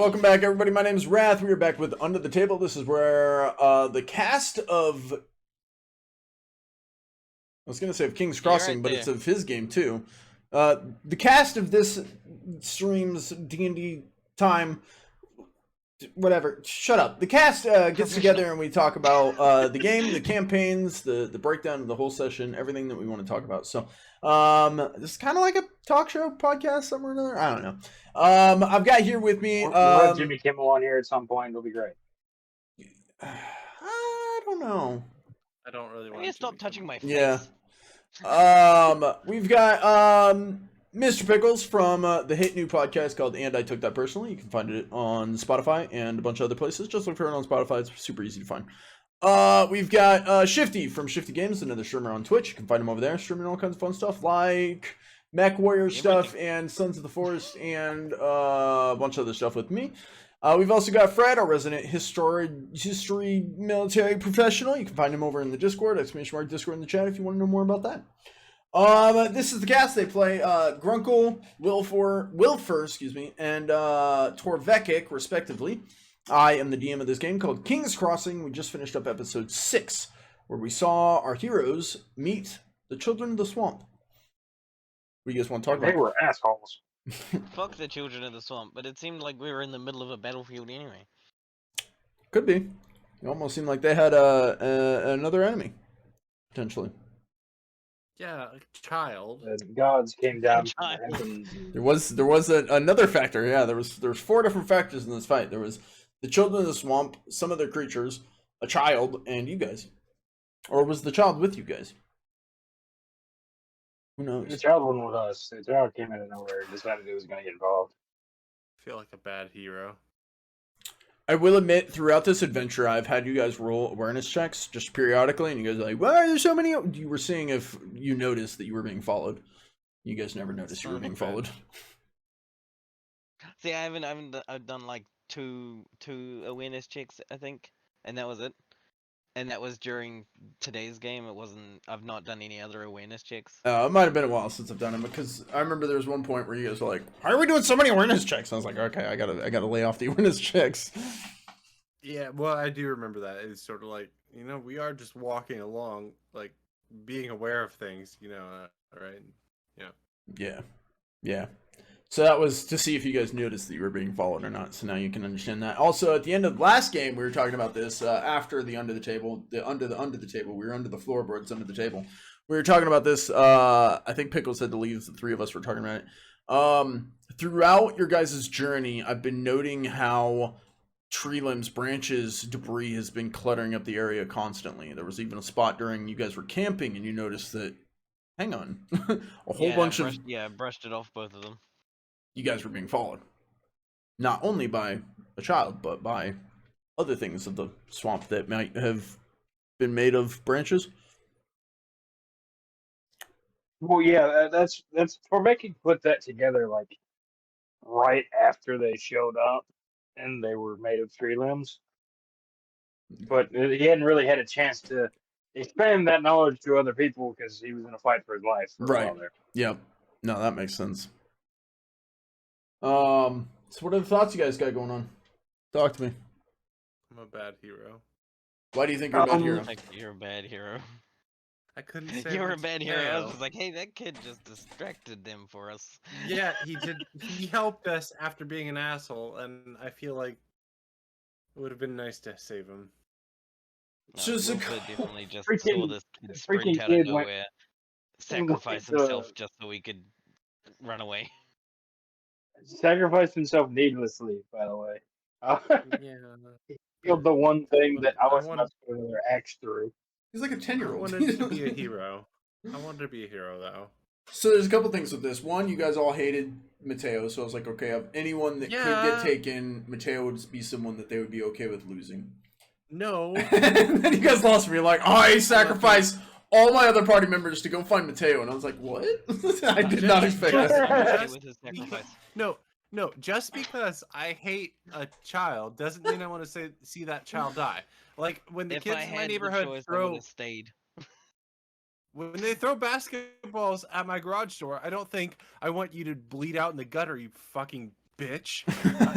welcome back, everybody. My name is Wrath. We are back with Under the Table. This is where the cast of... I was going to say of King's Crossing, but it's of his game, too. The cast of this stream's D&D time... Whatever. Shut up. The cast gets together and we talk about the game, the campaigns, the breakdown of the whole session, everything that we want to talk about. So, this is kind of like a talk show podcast somewhere or another. I don't know. I've got here with me. We'll have Jimmy Kimmel on here at some point. It'll be great. I don't know. I don't really want to stop touching my face. Yeah. We've got Mr. Pickles from the hit new podcast called And I Took That Personally. You can find it on Spotify and a bunch of other places. Just look for it on Spotify. It's super easy to find. We've got Shifty from Shifty Games, another streamer on Twitch. You can find him over there, streaming all kinds of fun stuff like Mech Warrior stuff and Sons of the Forest and a bunch of other stuff with me. We've also got Fred, our resident history military professional. You can find him over in the Discord, !Discord in the chat if you want to know more about that. This is the cast. They play Grunkle, Wilfer, and Torvekic, respectively. I am the DM of this game called King's Crossing. We just finished up episode 6, where we saw our heroes meet the children of the swamp. What do you guys want to talk about? They were assholes. Fuck the children of the swamp, but it seemed like we were in the middle of a battlefield anyway. Could be. It almost seemed like they had another enemy, potentially. Yeah, a child. The gods came down. There was another factor. Yeah, there was 4 different factors in this fight. There was the children of the swamp, some of their creatures, a child, and you guys. Or was the child with you guys? Who knows? The child wasn't with us. The child came out of nowhere and decided he was going to get involved. I feel like a bad hero. I will admit, throughout this adventure, I've had you guys roll awareness checks just periodically, and you guys are like, why are there so many? You were seeing if you noticed that you were being followed. You guys never noticed you were being followed. See, I've done like two awareness checks, I think, and that was it. And that was during today's game. I've not done any other awareness checks. It might have been a while since I've done them, because I remember there was one point where you guys were like, why are we doing so many awareness checks? And I was like, okay, I gotta lay off the awareness checks. Yeah, well, I do remember that. It's sort of like, we are just walking along, like, being aware of things, right? Yeah. Yeah. So that was to see if you guys noticed that you were being followed or not. So now you can understand that. Also, at the end of the last game, we were talking about this after the under the table. We were under the floorboards, under the table. We were talking about this. I think Pickles had to leave. The 3 of us were talking about it. Throughout your guys' journey, I've been noting how tree limbs, branches, debris has been cluttering up the area constantly. There was even a spot during you guys were camping, and you noticed that. Hang on, a whole bunch of brushed it off, both of them. You guys were being followed. Not only by a child, but by other things of the swamp that might have been made of branches. Well, yeah, that's Torvekic put that together like right after they showed up, and they were made of tree limbs. But he hadn't really had a chance to expand that knowledge to other people because he was in a fight for his life. Right. Yep. No, that makes sense. So what are the thoughts you guys got going on? Talk to me. I'm a bad hero. Why do you think you're a bad hero? You're a bad hero. I couldn't say you're a bad hero. I was like, hey, that kid just distracted them for us. Yeah, he did. He helped us after being an asshole, and I feel like it would have been nice to save him. Definitely just saw this kid sprint out of nowhere, sacrifice himself just so he could run away. Sacrificed himself needlessly, by the way. Yeah. He killed the one thing that I was not going to axe through. He's like a 10-year-old. I wanted to be a hero. I wanted to be a hero, though. So there's a couple things with this. One, you guys all hated Mateo, so I was like, okay, of anyone that could get taken, Mateo would be someone that they would be okay with losing. No. And then you guys lost me. Like, I sacrificed all my other party members to go find Mateo, and I was like, what? I did not expect this. No, just because I hate a child doesn't mean I want to see that child die. Like, when the kids in my neighborhood when they throw basketballs at my garage door, I don't think I want you to bleed out in the gutter, you fucking bitch.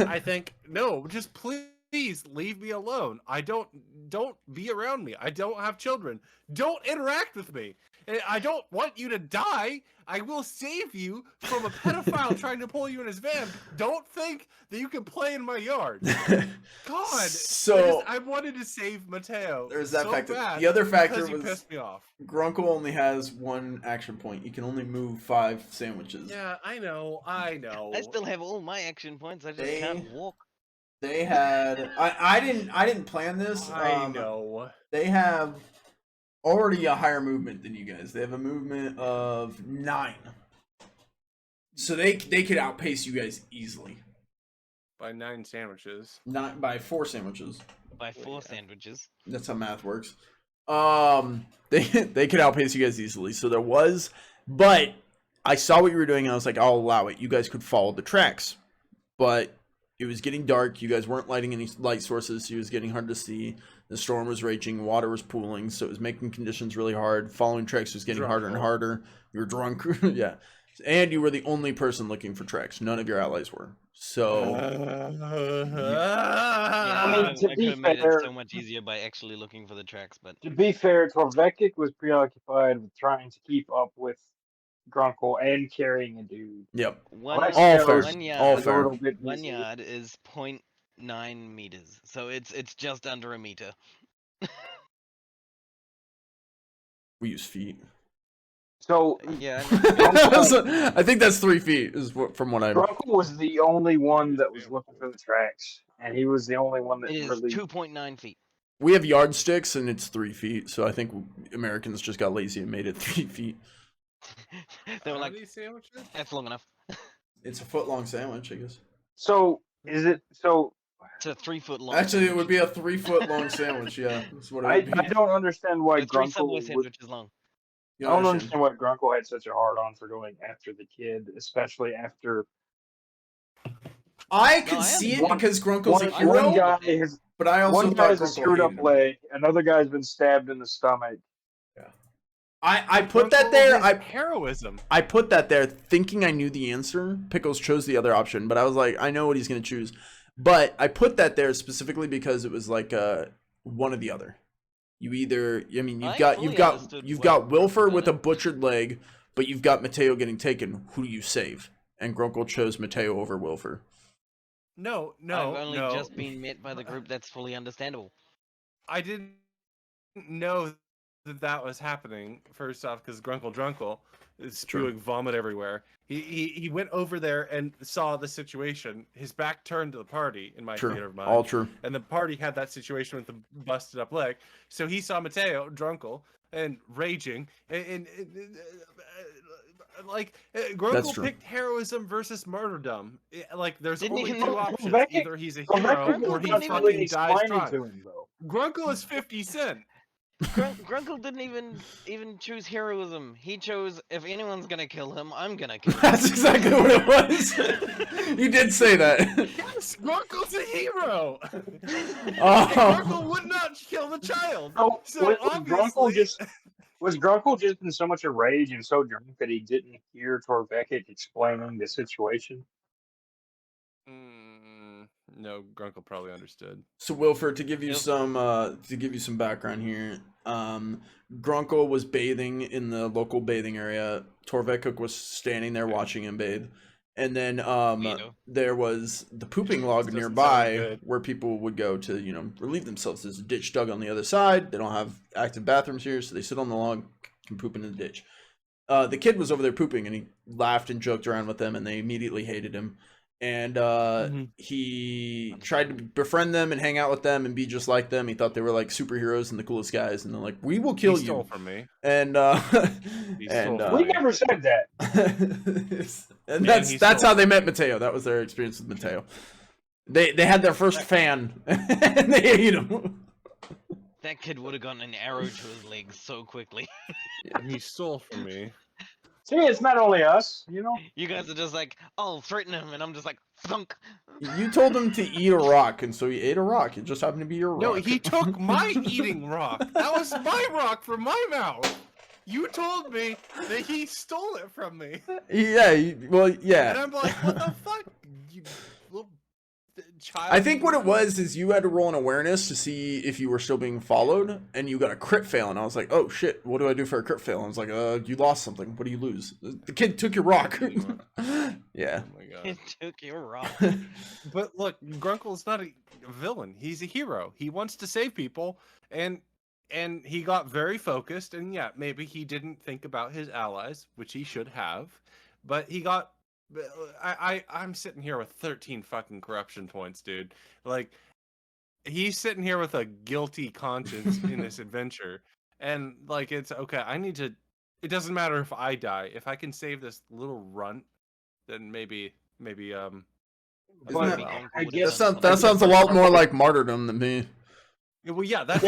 I think no, just please leave me alone. Don't be around me. I don't have children. Don't interact with me. I don't want you to die. I will save you from a pedophile trying to pull you in his van. Don't think that you can play in my yard. God, So I wanted to save Mateo. there's that so factor. bad The other factor because he was pissed me off. Grunkle only has one action point. You can only move 5 sandwiches. Yeah, I know. I still have all my action points. I just can't walk. They had I didn't plan this. I know. They have already a higher movement than you guys. They have a movement of 9. So they could outpace you guys easily. By 9 sandwiches. Not by 4 sandwiches. By 4 sandwiches. That's how math works. They could outpace you guys easily. So there was, but I saw what you were doing and I was like, I'll allow it. You guys could follow the tracks. But it was getting dark. You guys weren't lighting any light sources. So it was getting hard to see. The storm was raging. Water was pooling. So it was making conditions really hard. Following tracks was getting harder and harder. You were drunk. Yeah. And you were the only person looking for tracks. None of your allies were. So I mean, to I be could have made it fair- so much easier by actually looking for the tracks, but To be fair, Torvekic was preoccupied with trying to keep up with Grunkle and carrying a dude. yep. one, Let's All go. fair. one yard, All Was a fair. little bit 1 busy. yard is 0.9 meters, so it's just under a meter. We use feet. So Yeah, I know. I think that's 3 feet is from what I. Grunkle was the only one that was looking for the tracks, and he was the only one that It is really. 2.9 feet. We have yardsticks and it's 3 feet. So I think Americans just got lazy and made it 3 feet. They were How like, many sandwiches? that's long enough. It's a foot long sandwich, I guess. So is it? So It's a 3 foot long. Actually, it would be a sandwich. 3 foot long sandwich. Yeah, that's what it I would be. don't understand why So 3 Grunkle. Subway Would, sandwiches long. You I don't understand? understand why Grunkle had such a hard on for going after the kid, especially after I No, could I see it understand. because Grunkle's a one hero, guy has but I also one thought guy's a Grunkle screwed up hated him. leg, another guy's been stabbed in the stomach. I put that Grunkle there. is heroism. I put that there thinking I knew the answer. Pickles chose the other option, but I was like, I know what he's going to choose. But I put that there specifically because it was like one or the other. You either, I mean, I you've fully got understood you've why got Grunkle Wilfer done with it. a butchered leg, but you've got Mateo getting taken. Who do you save? And Grunkle chose Mateo over Wilfer. No, I've only no. just been met by the group. That's fully understandable. I didn't know that was happening. First off, because Grunkle Drunkle is spewing vomit everywhere. He went over there and saw the situation. His back turned to the party in my theater True, of mind. all true. And the party had that situation with the busted up leg. So he saw Mateo Drunkle and raging like That's Grunkle true. picked heroism versus martyrdom. Like there's Didn't only even- two options. Vecchi- Either he's a Well, hero Grunkle or was he didn't not fucking really dies explaining trying. to him though. Grunkle is 50 Cent. Grunkle didn't even choose heroism. He chose, if anyone's gonna kill him, I'm gonna kill him. That's exactly what it was. You did say that. Yes, Grunkle's a hero. Oh. Grunkle would not kill the child. So, So was obviously, Grunkle just in so much a rage and so drunk that he didn't hear Torvekic explaining the situation? No, Grunkle probably understood. So Wilford, to give you Yep. some background here, Grunkle was bathing in the local bathing area. Torvekuk was standing there watching him bathe. And then Weirdo. there was the pooping log This doesn't nearby sound good. where people would go to, relieve themselves. There's a ditch dug on the other side. They don't have active bathrooms here, so they sit on the log, can poop in the ditch. The kid was over there pooping, and he laughed and joked around with them, and they immediately hated him. And he tried to befriend them and hang out with them and be just like them. He thought they were like superheroes and the coolest guys, and they're like, "We will kill He stole you." from me. And He and stole We from me. never said that. and Man, he that's stole. how they met Mateo. That was their experience with Mateo. They had their first fan, and they ate him. That kid would have gotten an arrow to his leg so quickly. He stole from me. See, it's not only us, You guys are just like, oh, threaten him, and I'm just like, thunk. You told him to eat a rock, and so he ate a rock. It just happened to be your rock. No, he took my eating rock. That was my rock from my mouth. You told me that he stole it from me. Yeah, well, And yeah. I'm like, what the fuck? child. I think what it was is you had to roll an awareness to see if you were still being followed, and you got a crit fail, and I was like, oh shit, what do I do for a crit fail? And I was like, you lost something. What do you lose? The kid took your rock. Yeah. Oh my It god. took your rock. But look, Grunkle's not a villain. He's a hero. He wants to save people, and he got very focused. And yeah, maybe he didn't think about his allies, which he should have. But he got. I'm sitting here with 13 fucking corruption points, dude. Like, he's sitting here with a guilty conscience in this adventure, and like, it's okay. I need to. It doesn't matter if I die. If I can save this little runt, then maybe. Isn't But that- Maybe Grunkle I would've guess done that something sounds a lot more like martyrdom than me. Well, yeah, that's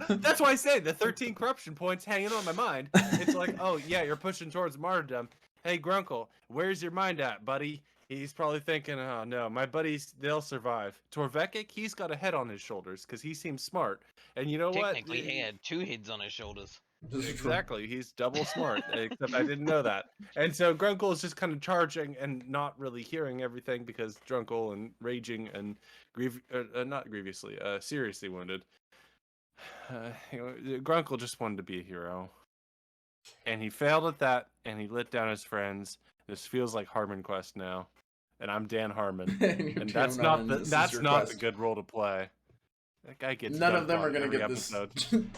that's why I say the 13 corruption points hanging on my mind. It's like, oh yeah, you're pushing towards martyrdom. Hey Grunkle, where's your mind at, buddy? He's probably thinking, oh no, my buddies, they'll survive. Torvekic, he's got a head on his shoulders because he seems smart. And you know what? Technically, he had 2 heads on his shoulders. Exactly, he's double smart. Except I didn't know that. And so Grunkle is just kind of charging and not really hearing everything because Drunkle and raging and not grievously, seriously wounded. Grunkle just wanted to be a hero, and he failed at that, and he let down his friends. This feels like Harmon Quest now, and I'm Dan Harmon, and that's not the good role to play. That guy gets None of dunked them are on gonna every get this. episode.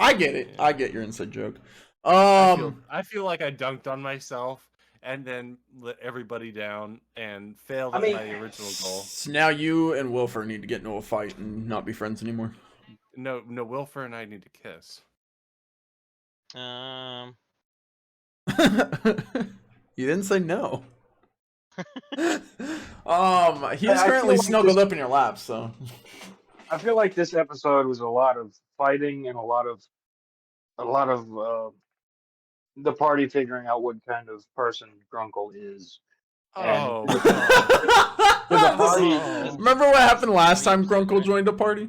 I get it. Yeah. I get your inside joke. I feel like I dunked on myself and then let everybody down and failed at my original goal. So now you and Wilfer need to get into a fight and not be friends anymore. No, Wilfer and I need to kiss. You didn't say no. He is I feel currently like snuggled this- up in your lap, so. I feel like this episode was a lot of fighting and a lot of the party figuring out what kind of person Grunkle is. Oh, And- This- Oh. Remember what happened last time Grunkle joined a party?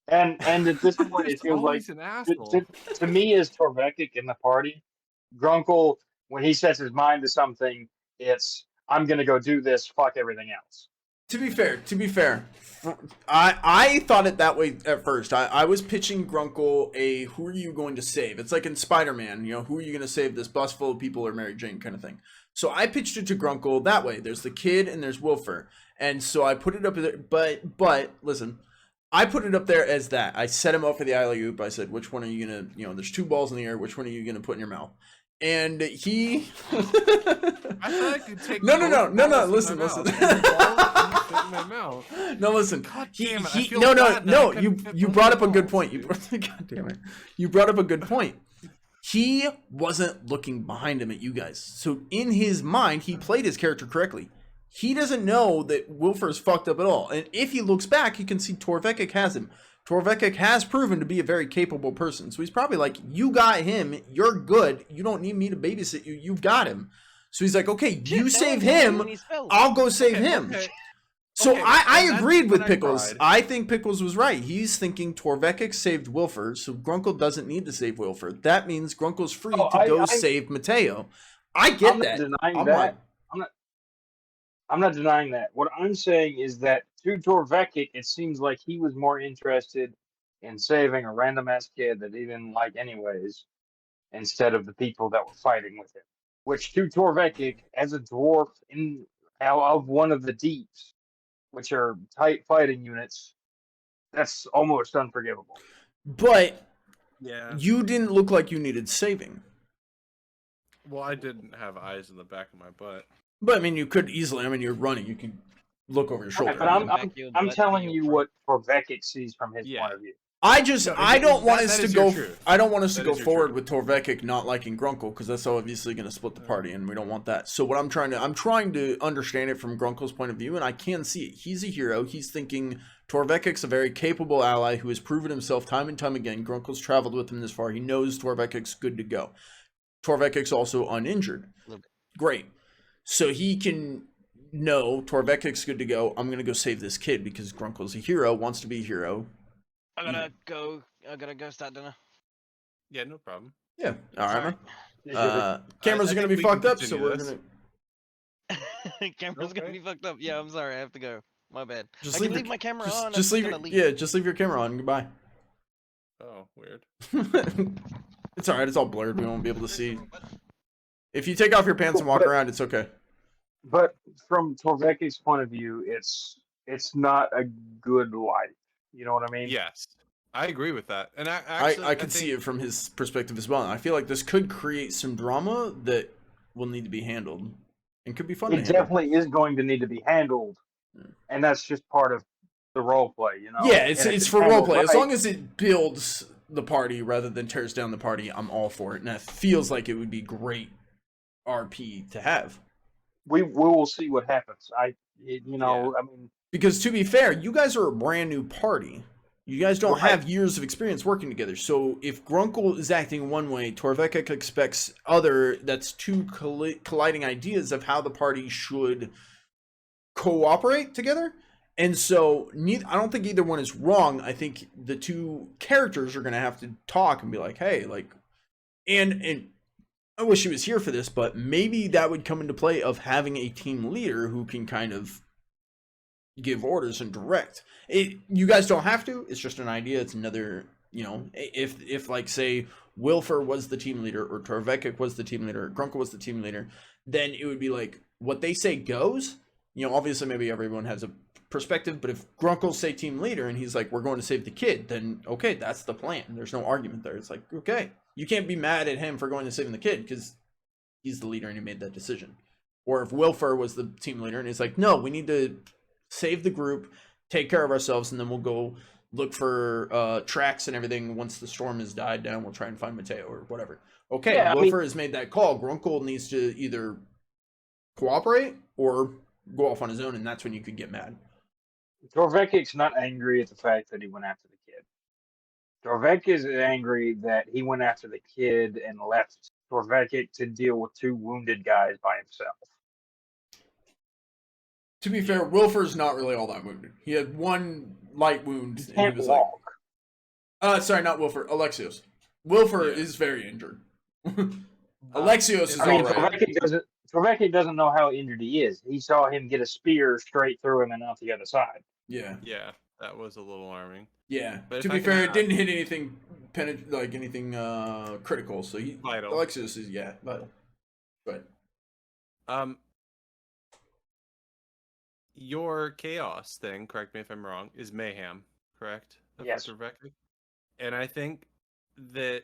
And at this point, it He's feels like always an asshole. to me as Torvekic in the party, Grunkle, when he sets his mind to something, it's I'm gonna go do this, fuck everything else. To be fair, I thought it that way at first. I was pitching Grunkle a who are you going to save? It's like in Spider-Man, who are you going to save, this bus full of people or Mary Jane kind of thing. So I pitched it to Grunkle that way. There's the kid and there's Wilfer. And so I put it up there, but listen, I put it up there as that. I set him up for the alley-oop. I said, which one are you going to, there's 2 balls in the air, which one are you going to put in your mouth? And he I thought I could take No, both balls in listen. my mouth. Every ball can fit in my mouth. No, listen. God He, damn it, I he, feel no, bad that I you couldn't fit you both brought my up a good balls, point. dude. God damn it. You brought up a good point. He wasn't looking behind him at you guys. So in his mind, he played his character correctly. He doesn't know that Wilfer's fucked up at all. And if he looks back, he can see Torvekic has him. Torvekic has proven to be a very capable person. So he's probably like, you got him. You're good. You don't need me to babysit you. You've got him. So he's like, okay, you save him. I'll go save him. Okay. So Okay, I and that's agreed with when I Pickles. cried. I think Pickles was right. He's thinking Torvekic saved Wilfer, so Grunkle doesn't need to save Wilfer. That means Grunkle's free Oh, to go save Mateo. I get I'm not that. denying I'm that. like, I'm not denying that. What I'm saying is that to Torvekic, it seems like he was more interested in saving a random ass kid that he didn't like anyways, instead of the people that were fighting with him. Which to Torvekic, as a dwarf of one of the deeps, which are tight fighting units, that's almost unforgivable. but Yeah. you didn't look like you needed saving. Well, I didn't have eyes in the back of my butt. But I mean, you could easily. I mean, you're running. You can look over your shoulder. But I'm Backyard butt telling to you your what Torvekic sees from his Yeah. point of view. I No, don't want that us to is your go. truth. I don't want us to That go is your forward truth. with Torvekic not liking Grunkle because that's obviously going to split the party, and we don't want that. So what I'm trying to understand it from Grunkle's point of view, and I can see it. He's a hero. He's thinking Torvekic's a very capable ally who has proven himself time and time again. Grunkle's traveled with him this far. He knows Torvekic's good to go. Torvekic's also uninjured. Great. So he can know Torvekic's good to go. I'm going to go save this kid because Grunkle's a hero, wants to be a hero. I gotta go start dinner. Yeah, no problem. Yeah. All right, Sorry. man. Cameras I are going to think be we can fucked up, so continue we're this. going to... Camera's gonna Okay. be fucked up. Yeah, I'm sorry, I have to go. My bad. Just I can leave leave your- my camera just, on. Just I'm leave just your, gonna leave. yeah, just leave your camera on. Goodbye. Oh, weird. It's alright, it's all blurred. We won't be able to see. If you take off your pants and walk around, it's okay. But from Torveki's point of view, it's not a good life. You know what I mean? Yes, I agree with that. And actually, I can see it from his perspective as well. I feel like this could create some drama that will need to be handled and could be fun to It handle. definitely is going to need to be handled, and that's just part of the role play, you know. Yeah, it's And if it's for handled roleplay. As right- long as it builds the party rather than tears down the party, I'm all for it. And that feels like it would be great RP to have. we will see what happens. I mean, Because to be fair, you guys are a brand new party. You guys don't Right. have years of experience working together. So if Grunkle is acting one way, Torvekik expects other. That's two colliding ideas of how the party should cooperate together. And so I don't think either one is wrong. I think the two characters are going to have to talk and be like, hey, like, and I wish he was here for this, but maybe that would come into play of having a team leader who can kind of give orders and direct. You guys don't have to. It's just an idea. It's another, if like say Wilfer was the team leader or Torvekik was the team leader or Grunkle was the team leader, then it would be like what they say goes. Obviously maybe everyone has a perspective, but if Grunkle's say team leader and he's like, we're going to save the kid, then okay, that's the plan. There's no argument there. It's like, okay, you can't be mad at him for going to saving the kid because he's the leader and he made that decision. Or if Wilfer was the team leader and he's like, no, we need to save the group, take care of ourselves, and then we'll go look for tracks and everything. Once the storm has died down, we'll try and find Mateo or whatever. Okay, Yeah, Wilfer has made that call. Grunkle needs to either cooperate or go off on his own, and that's when you could get mad. Torvekic's not angry at the fact that he went after the kid. Torvekik is angry that he went after the kid and left Torvekik to deal with two wounded guys by himself. To be fair, Wilfer's not really all that wounded. He had one light wound, He and can't he was walk. like, sorry, not Wilfer, Alexios. Wilfer Yeah. is very injured. Alexios is I mean, all right. Torvekik doesn't know how injured he is. He saw him get a spear straight through him and out the other side. Yeah. Yeah, that was a little alarming. Yeah. But To if be I can fair, it add- didn't hit anything critical. So Vital. Alexios is vital. But Your chaos thing, correct me if I'm wrong, is mayhem, correct? Yes. Rebecca? And I think that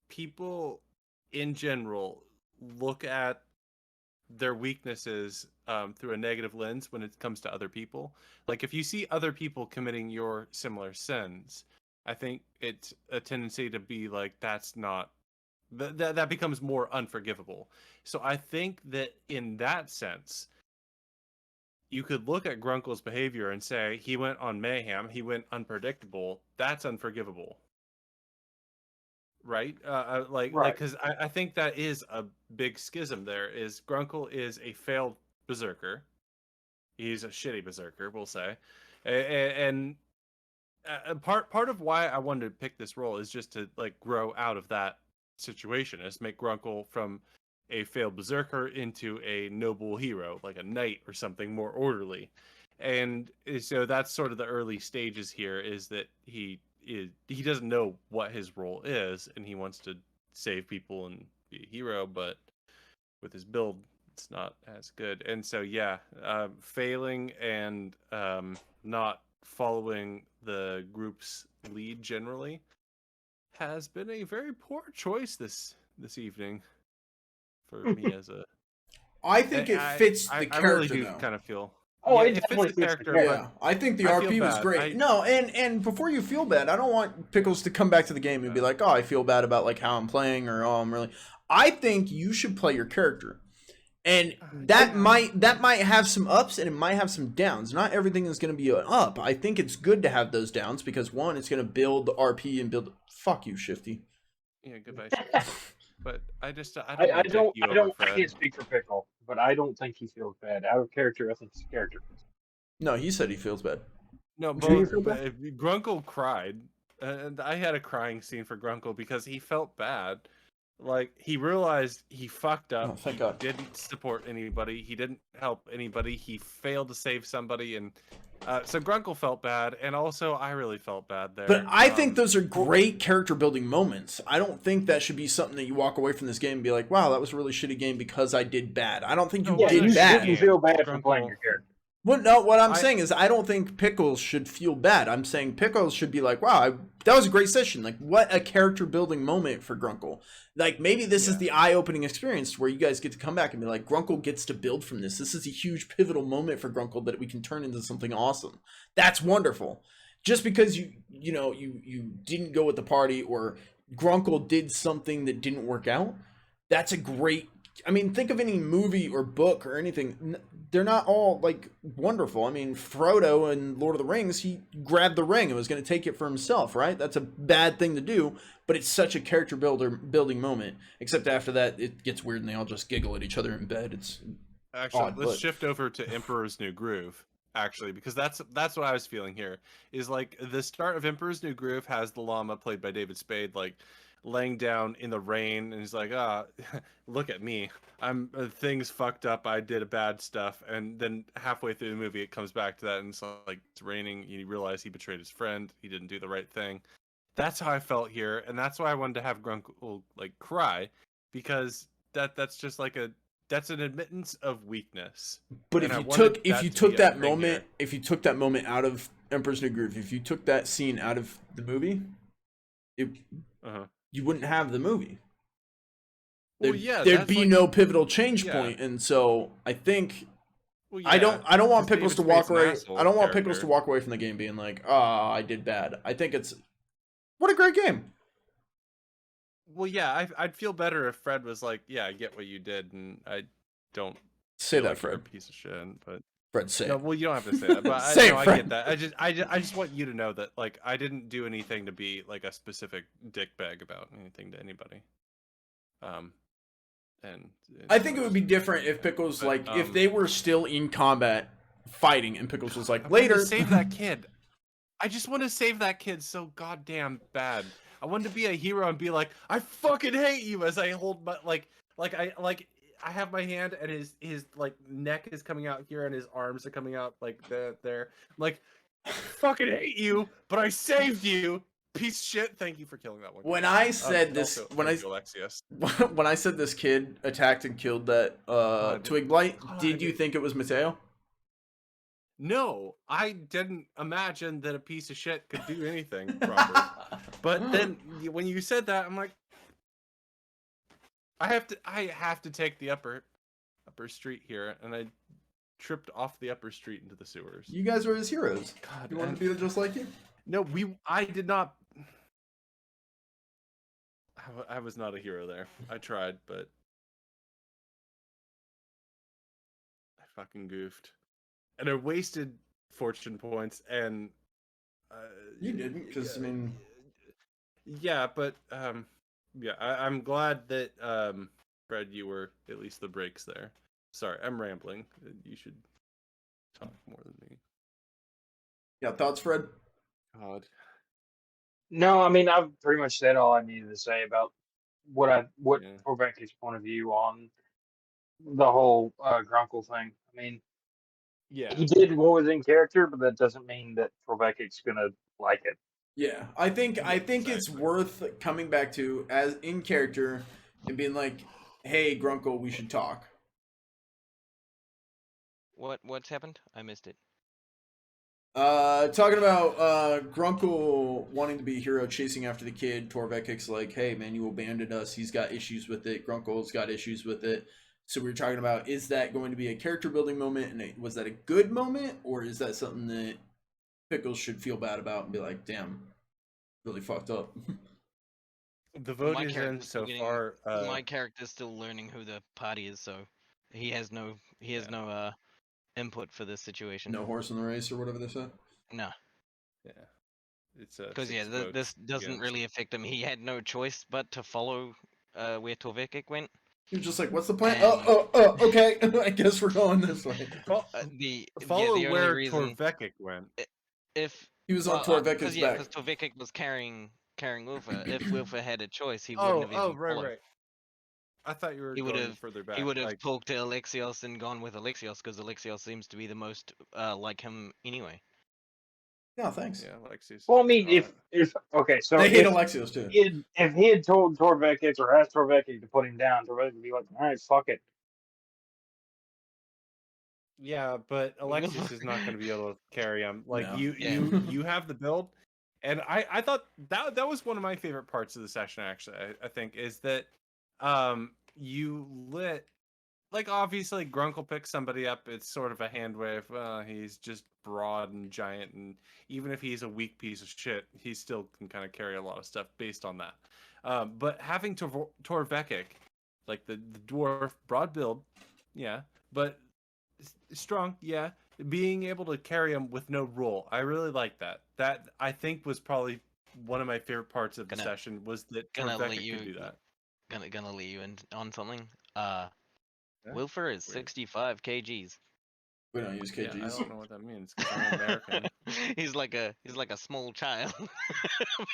people in general look at their weaknesses through a negative lens when it comes to other people. Like if you see other people committing your similar sins, I think it's a tendency to be like, that's not that becomes more unforgivable. So I think that in that sense, you could look at Grunkle's behavior and say he went on mayhem, he went unpredictable. That's unforgivable, right? Right. Because I think that is a big schism. There is Grunkle is a failed berserker. He's a shitty berserker, we'll say, and part of why I wanted to pick this role is just to like grow out of that situation, is make Grunkle from a failed berserker into a noble hero, like a knight or something more orderly. And so that's sort of the early stages here, is that he doesn't know what his role is, and he wants to save people and be a hero, but with his build, it's not as good. And so failing and not following the group's lead generally has been a very poor choice this evening for me as a. I think it fits the character, I really do though. kind of feel. Oh, yeah, it it fits definitely the fits the character. character. Yeah, I think the I feel RP was bad. great. No, and before you feel bad, I don't want Pickles to come back to the game and be like, oh, I feel bad about like how I'm playing, or oh, I'm really. I think you should play your character. And that might have some ups and it might have some downs. Not everything is going to be an up. I think it's good to have those downs because one, it's going to build the RP and build. Fuck you, Shifty. Yeah, goodbye. Shit. But I can't speak for Pickle, but I don't think he feels bad. Out of character, I think his character feels bad. No, he said he feels bad. No, Do you feel but Grunkle cried, and I had a crying scene for Grunkle because he felt bad. like he realized he fucked up. Oh, thank he God. didn't support anybody. He didn't help anybody. He failed to save somebody, and so Grunkle felt bad, and also I really felt bad there. But I think those are great character building moments. I don't think that should be something that you walk away from this game and be like, wow, that was a really shitty game because I did bad. I don't think you No, Yeah, it did you wasn't a shitty bad. shouldn't game. feel bad for Grunkle- playing your character. Well, no, what I'm I- saying is I don't think Pickles should feel bad. I'm saying Pickles should be like, wow, that was a great session. Like, what a character building moment for Grunkle. Like, maybe this is Yeah. the eye-opening experience where you guys get to come back and be like, Grunkle gets to build from this. This is a huge pivotal moment for Grunkle that we can turn into something awesome. That's wonderful. Just because you didn't go with the party or Grunkle did something that didn't work out, that's a great. I mean, think of any movie or book or anything. They're not all like wonderful. I mean, Frodo in Lord of the Rings, he grabbed the ring and was going to take it for himself, right? That's a bad thing to do, but it's such a character building moment. Except after that, it gets weird and they all just giggle at each other in bed. It's Actually, odd, let's but- shift over to Emperor's New Groove. Actually, because that's what I was feeling here. Is like the start of Emperor's New Groove has the llama played by David Spade, like laying down in the rain, and he's like, look at me, I'm things fucked up, I did a bad stuff, and then halfway through the movie it comes back to that, and it's like it's raining. You realize he betrayed his friend, he didn't do the right thing. That's how I felt here, and that's why I wanted to have Grunkle like cry, because that's just like that's an admittance of weakness. But And if I you wanted took if that you to took be a that thing moment here. if you took that moment out of Emperor's New Groove, if you took that scene out of the movie, Uh-huh. you wouldn't have the movie. Well, There'd, yeah, there'd that's be like- no pivotal change Yeah. point, and so I think Well, I don't want 'cause Pickles to David walk Spade's an away. asshole I don't want Pickles to character. walk away from the game being like, "Ah, I did bad." I think it's what a great game. Well, yeah, I'd feel better if Fred was like, "Yeah, I get what you did, and I don't Say feel that, like you're a Fred. piece of shit." But Fred, say no, it. well, you don't have to say that. But Say it, I Fred. get that. I just want you to know that like I didn't do anything to be like a specific dickbag about anything to anybody. And I think it would be different if Pickles But, like if they were still in combat fighting, and Pickles was like, I wanted to "Later, save that kid. I just want to save that kid so goddamn bad. I wanted to be a hero and be like, I fucking hate you as I hold my I have my hand and his like neck is coming out here and his arms are coming out like there. Like, I fucking hate you, but I saved you. Piece of shit. Thank you for killing that one. When I said this, Also, when I thank you, Alexius. when I said this kid attacked and killed that God. twig blight, God. did you think it was Mateo? No, I didn't imagine that a piece of shit could do anything, Robert. But then when you said that, I'm like, I have to take the upper street here, and I tripped off the upper street into the sewers. You guys were his heroes. God, You wanted and- to be just like you? no, I did not. I was not a hero there. I tried, but I fucking goofed, and I wasted fortune points. And You didn't, because I mean, yeah, but yeah, I'm glad that Fred, you were at least the breaks there. Sorry, I'm rambling. You should talk more than me. yeah. Thoughts, Fred? God. No, I mean I've pretty much said all I needed to say about what Yeah. Torvek's point of view on the whole Grunkle thing. I mean, Yeah. he did what was in character, but that doesn't mean that Torvek's gonna like it. Yeah, I think Yeah, it's exactly. worth coming back to as in character and being like, "Hey, Grunkle, we should talk." What's happened? I missed it. Talking about Grunkle wanting to be a hero, chasing after the kid. Torvek's like, "Hey, man, you abandoned us." He's got issues with it. Grunkle's got issues with it. So we were talking about, is that going to be a character building moment, and was that a good moment, or is that something that Pickles should feel bad about and be like, "Damn, really fucked up." The vote My is in character's so still getting- far. My character's still learning who the party is, so he has no input for this situation. No horse in the race, or whatever they said. No, Yeah. It's a because yeah, 6 votes this doesn't against. really affect him. He had no choice but to follow where Torvek went. He was just like, "What's the plan?" And- Okay. I guess we're going this way. Follow the only where reason Torvekik went. if He was on Torvek's back. because Torvekik was carrying Wilfer. If Wilfer had a choice, he wouldn't have even Right, followed. right. I thought you were He would going have further back. he would have like, talked to Alexios and gone with Alexios because Alexios seems to be the most like him anyway. Yeah, thanks. yeah, Alexius. Well, I is mean, pretty hot. if okay, so They hate Alexios too. if he had told Torvekis or asked Torvekis to put him down, Torvekis would be like, all right, fuck it. Yeah, but Alexius is not going to be able to carry him. Like No. you have the build, and I thought that was one of my favorite parts of the session. Actually, I think is that you lit like obviously Grunk will pick somebody up. It's sort of a hand wave. He's just broad and giant, and even if he's a weak piece of shit, he still can kind of carry a lot of stuff based on that. But having Torvekic, like the dwarf, broad build, yeah, but strong, yeah. Being able to carry him with no rule, I really like that. That I think was probably one of my favorite parts of the Gonna- session was that gonna let Torvekic you- could do that. Gonna lead you in on something. Yeah, Wilfer is weird. 65 kgs. We don't use Yeah, KGs. I don't know what that means because I'm American. he's like a small child,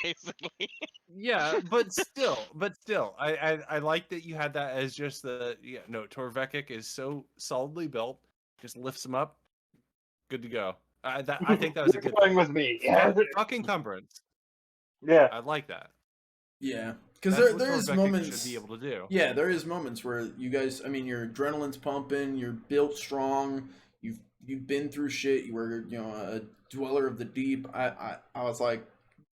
basically. Yeah, but still, I like that you had that as just no, Torvekic is so solidly built, just lifts him up, good to go. I think that was a You're good going thing. with me. Yeah. Fucking encumbrance. Yeah. I like that. Yeah, because That's what there is Torvekic moments. should be able to do. Yeah, there is moments where you guys. I mean, your adrenaline's pumping. You're built strong. You've been through shit. You were a dweller of the deep. I was like,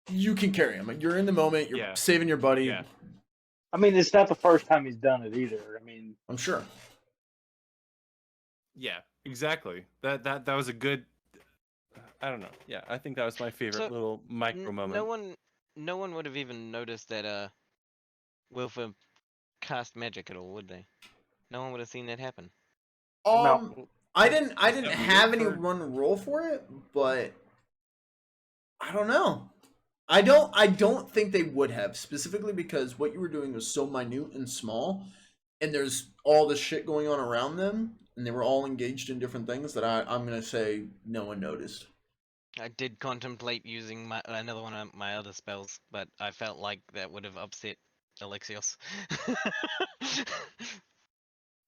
you can carry him. You're in the moment. You're Yeah. saving your buddy. Yeah. I mean, it's not the first time he's done it either. I mean, I'm sure. Yeah, exactly. That was a good. I don't know. Yeah, I think that was my favorite So, little micro moment. No one would have even noticed that Wilfer cast magic at all, would they? No one would have seen that happen. No. I didn't Is that have weird for- anyone roll for it, but I don't know. I don't think they would have, specifically because what you were doing was so minute and small, and there's all this shit going on around them, and they were all engaged in different things that I'm gonna say no one noticed. I did contemplate using another one of my other spells, but I felt like that would have upset Alexios.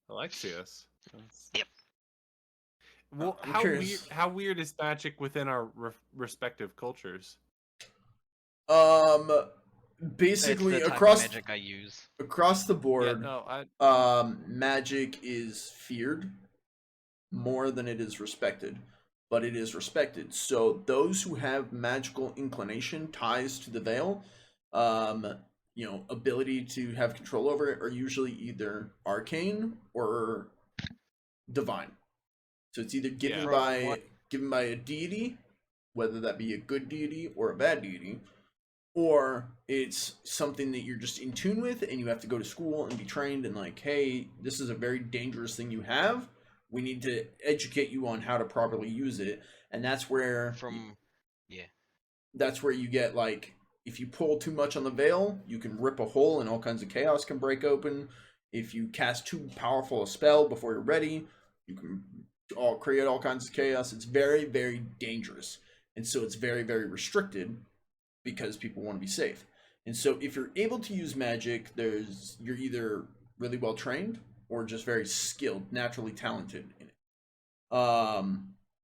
Alexius. That's- Yep. Well, I'm curious. how weird is magic within our respective cultures? Basically it's the type across of magic I use. across the Yeah, board, no, magic is feared more than it is respected, but it is respected. So those who have magical inclination, ties to the veil, ability to have control over it, are usually either arcane or divine. So it's either given Yeah. by a deity, whether that be a good deity or a bad deity, or it's something that you're just in tune with and you have to go to school and be trained and like, hey, this is a very dangerous thing you have. We need to educate you on how to properly use it. And that's where that's where you get like, if you pull too much on the veil, you can rip a hole and all kinds of chaos can break open. If you cast too powerful a spell before you're ready, you can create all kinds of chaos. It's very, very dangerous. And so it's very, very restricted because people want to be safe. And so if you're able to use magic, you're either really well trained or just very skilled, naturally talented in it.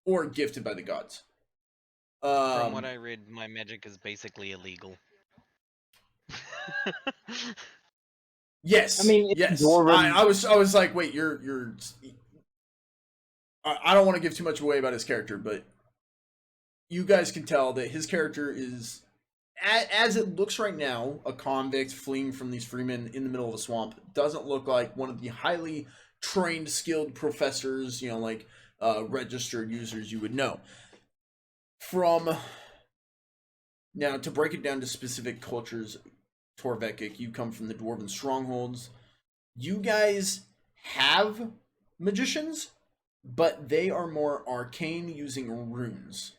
Or gifted by the gods. From what I read, my magic is basically illegal. Yes. I mean, yes. Dwarven- I was like, wait, you're I don't want to give too much away about his character, but you guys can tell that his character is, as it looks right now, a convict fleeing from these freemen in the middle of a swamp. Doesn't look like one of the highly trained, skilled professors, registered users you would know. From now, to break it down to specific cultures, Torvekic, you come from the Dwarven strongholds. You guys have magicians, but they are more arcane, using runes.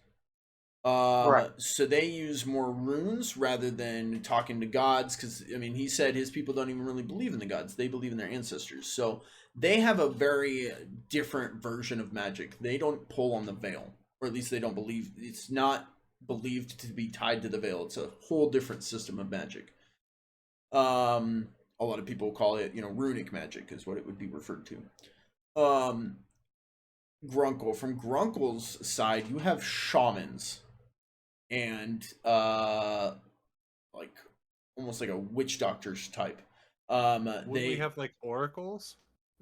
Right. So they use more runes rather than talking to gods, because I mean, he said his people don't even really believe in the gods; they believe in their ancestors. So they have a very different version of magic. They don't pull on the veil, or at least they don't believe. It's not believed to be tied to the veil. It's a whole different system of magic. a lot of people call it, runic magic is what it would be referred to. Grunkle. From Grunkle's side, you have shamans and like almost like a witch doctor's type. Would we have like oracles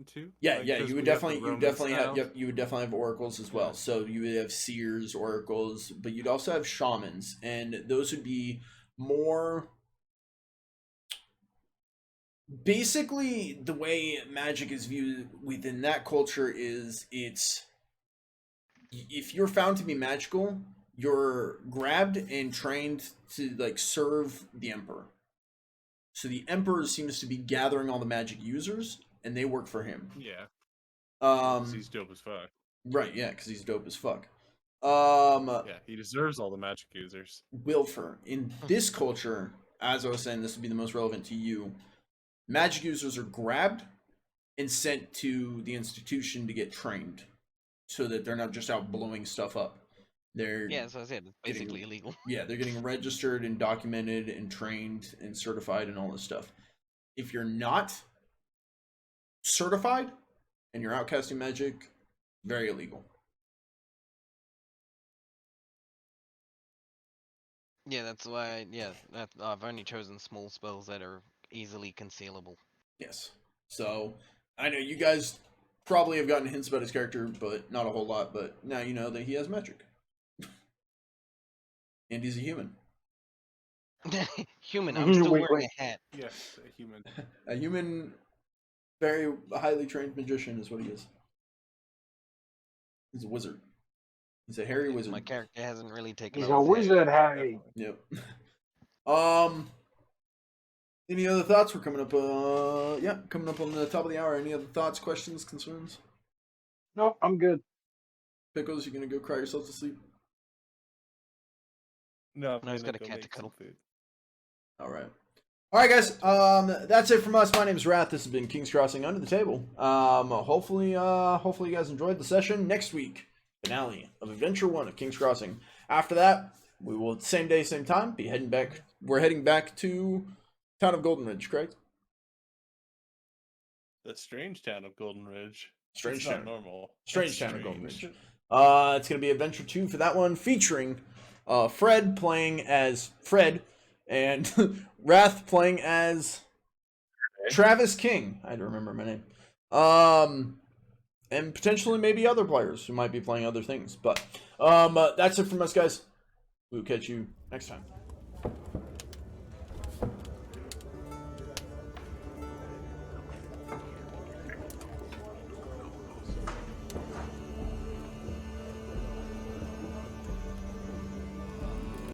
too? Yeah, Like, yeah, 'cause you would we have the definitely, Roman have, style? yep, you would definitely have oracles as well. Yeah. So you would have seers, oracles, but you'd also have shamans, and those would be more. Basically, the way magic is viewed within that culture is if you're found to be magical, you're grabbed and trained to like serve the emperor. So the emperor seems to be gathering all the magic users, and they work for him. Yeah. 'Cause he's dope as fuck. Right, yeah, because he's dope as fuck. Yeah, he deserves all the magic users. Wilfer, in this culture, as I was saying, this would be the most relevant to you. Magic users are grabbed and sent to the institution to get trained, so that they're not just out blowing stuff up. They're Yeah, as I said, it's basically illegal. yeah, they're getting registered and documented and trained and certified and all this stuff. If you're not certified and you're outcasting magic, very illegal. Yeah, that's why. Yeah, I've only chosen small spells that are easily concealable. Yes. So I know you guys probably have gotten hints about his character, but not a whole lot. But now you know that he has magic, and he's a human. Human, I'm still Wait, wearing wait. a hat. Yes, a human. A human, very highly trained magician is what he is. He's a wizard. He's a hairy wizard. My character hasn't really taken He's off a his hat. wizard, Harry. Yep. Any other thoughts? We're coming up. Yeah, coming up on the top of the hour. Any other thoughts, questions, concerns? Nope, I'm good. Pickles, you gonna go cry yourself to sleep? No, No, he's gonna got a go cat to make some cuddle. food. All right, guys. That's it from us. My name is Wrath. This has been King's Crossing Under the Table. Hopefully you guys enjoyed the session. Next week, finale of Adventure 1 of King's Crossing. After that, we will same day, same time be heading back. We're heading back to town of Golden Ridge, correct? The strange town of Golden Ridge. Strange It's not town. normal. Strange It's town of Golden strange. Ridge. It's gonna be Adventure 2 for that one, featuring Fred playing as Fred and Wrath playing as Travis King. I had to remember my name. And potentially maybe other players who might be playing other things. But that's it from us, guys. We'll catch you next time.